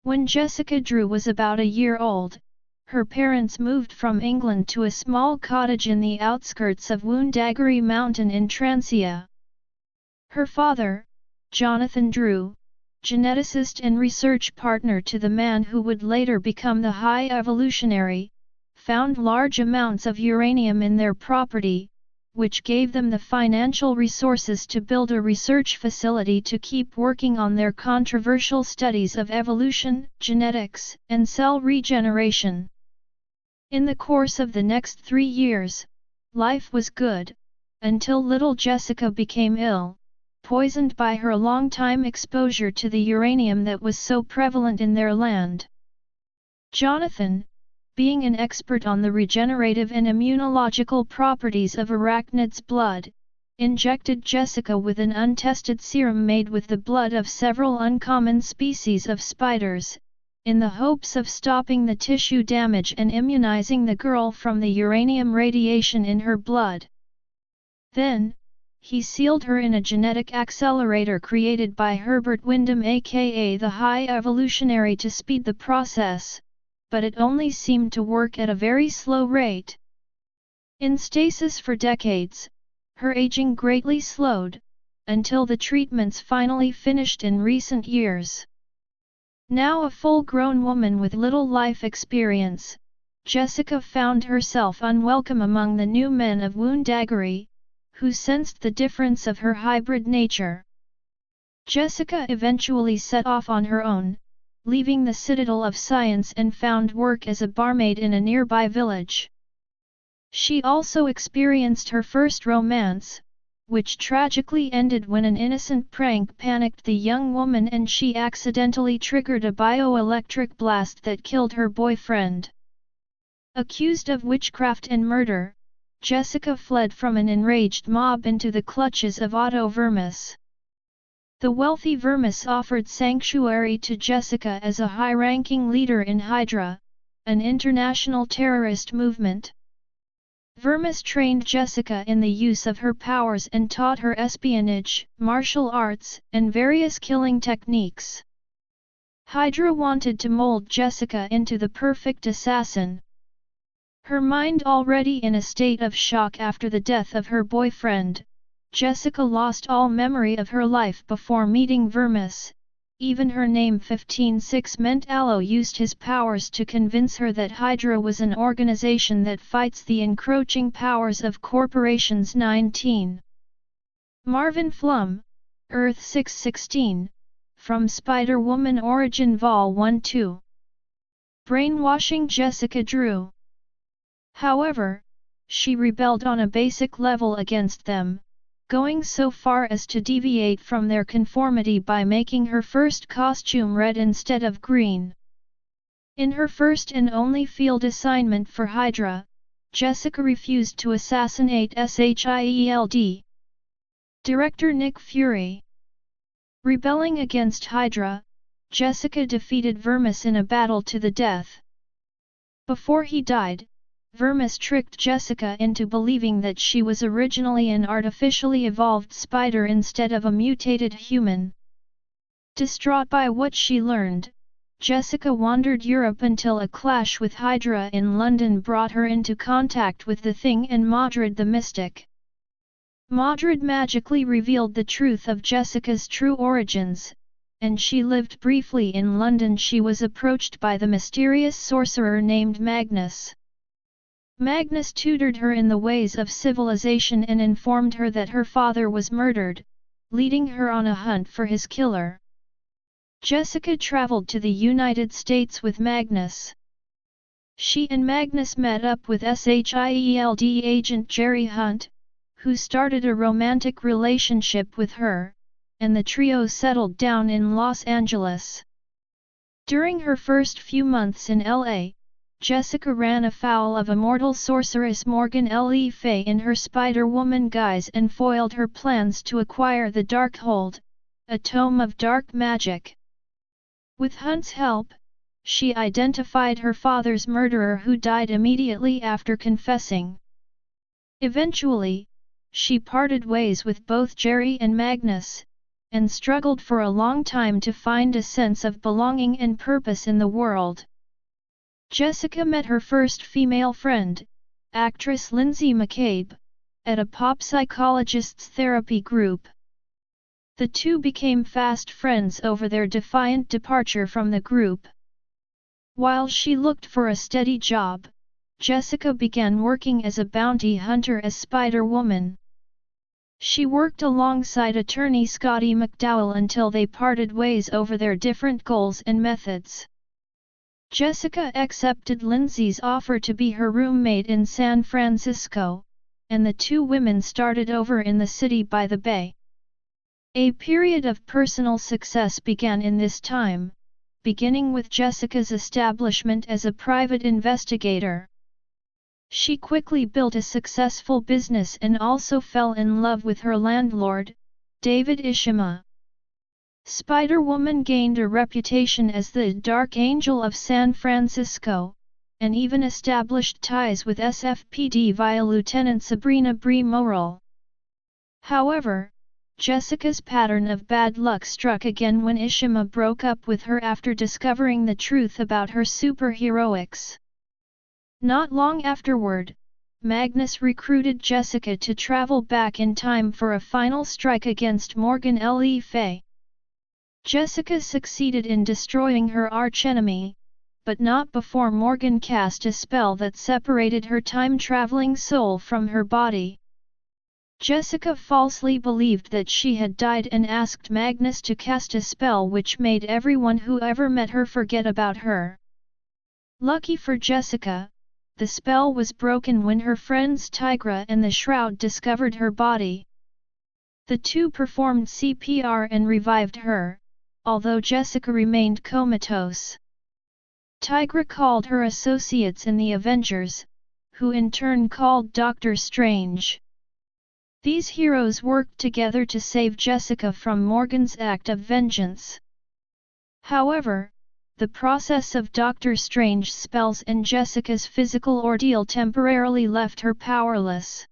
When Jessica Drew was about a year old, her parents moved from England to a small cottage in the outskirts of Woundaggery Mountain in Transia. Her father, Jonathan Drew, geneticist and research partner to the man who would later become the High Evolutionary, found large amounts of uranium in their property, which gave them the financial resources to build a research facility to keep working on their controversial studies of evolution, genetics, and cell regeneration. In the course of the next 3 years, life was good, until little Jessica became ill, poisoned by her long-time exposure to the uranium that was so prevalent in their land. Jonathan, being an expert on the regenerative and immunological properties of arachnids' blood, injected Jessica with an untested serum made with the blood of several uncommon species of spiders, in the hopes of stopping the tissue damage and immunizing the girl from the uranium radiation in her blood. Then, he sealed her in a genetic accelerator created by Herbert Wyndham aka the High Evolutionary to speed the process, but it only seemed to work at a very slow rate. In stasis for decades, her aging greatly slowed, until the treatments finally finished in recent years. Now a full-grown woman with little life experience, Jessica found herself unwelcome among the new men of Woundaggery, who sensed the difference of her hybrid nature. Jessica eventually set off on her own, leaving the citadel of science and found work as a barmaid in a nearby village. She also experienced her first romance, which tragically ended when an innocent prank panicked the young woman and she accidentally triggered a bioelectric blast that killed her boyfriend. Accused of witchcraft and murder, Jessica fled from an enraged mob into the clutches of Otto Vermis. The wealthy Vermis offered sanctuary to Jessica as a high-ranking leader in Hydra, an international terrorist movement. Vermis trained Jessica in the use of her powers and taught her espionage, martial arts, and various killing techniques. Hydra wanted to mold Jessica into the perfect assassin. Her mind already in a state of shock after the death of her boyfriend, Jessica lost all memory of her life before meeting Vermis. Even her name 156 meant Aloe used his powers to convince her that Hydra was an organization that fights the encroaching powers of corporations. 19. Marvin Flum, Earth 616, from Spider-Woman Origin Vol 1-2. Brainwashing Jessica Drew. However, she rebelled on a basic level against them, going so far as to deviate from their conformity by making her first costume red instead of green. In her first and only field assignment for Hydra, Jessica refused to assassinate SHIELD Director Nick Fury. Rebelling against Hydra, Jessica defeated Vermis in a battle to the death. Before he died, Vermis tricked Jessica into believing that she was originally an artificially evolved spider instead of a mutated human. Distraught by what she learned, Jessica wandered Europe until a clash with Hydra in London brought her into contact with the Thing and Modred the Mystic. Modred magically revealed the truth of Jessica's true origins, and she lived briefly in London. She was approached by the mysterious sorcerer named Magnus. Magnus tutored her in the ways of civilization and informed her that her father was murdered, leading her on a hunt for his killer. Jessica traveled to the United States with Magnus. She and Magnus met up with SHIELD agent Jerry Hunt, who started a romantic relationship with her, and the trio settled down in Los Angeles. During her first few months in LA, Jessica ran afoul of immortal sorceress Morgan Le Fay in her Spider-Woman guise and foiled her plans to acquire the Darkhold, a tome of dark magic. With Hunt's help, she identified her father's murderer who died immediately after confessing. Eventually, she parted ways with both Jerry and Magnus, and struggled for a long time to find a sense of belonging and purpose in the world. Jessica met her first female friend, actress Lindsay McCabe, at a pop psychologist's therapy group. The two became fast friends over their defiant departure from the group. While she looked for a steady job, Jessica began working as a bounty hunter as Spider-Woman. She worked alongside attorney Scotty McDowell until they parted ways over their different goals and methods. Jessica accepted Lindsay's offer to be her roommate in San Francisco, and the two women started over in the city by the bay. A period of personal success began in this time, beginning with Jessica's establishment as a private investigator. She quickly built a successful business and also fell in love with her landlord, David Ishima. Spider-Woman gained a reputation as the Dark Angel of San Francisco, and even established ties with SFPD via Lieutenant Sabrina Bree Morrill. However, Jessica's pattern of bad luck struck again when Ishima broke up with her after discovering the truth about her superheroics. Not long afterward, Magnus recruited Jessica to travel back in time for a final strike against Morgan Le Fay. Jessica succeeded in destroying her archenemy, but not before Morgan cast a spell that separated her time-traveling soul from her body. Jessica falsely believed that she had died and asked Magnus to cast a spell which made everyone who ever met her forget about her. Lucky for Jessica, the spell was broken when her friends Tigra and the Shroud discovered her body. The two performed CPR and revived her, although Jessica remained comatose. Tigra called her associates in the Avengers, who in turn called Doctor Strange. These heroes worked together to save Jessica from Morgan's act of vengeance. However, the process of Doctor Strange's spells and Jessica's physical ordeal temporarily left her powerless.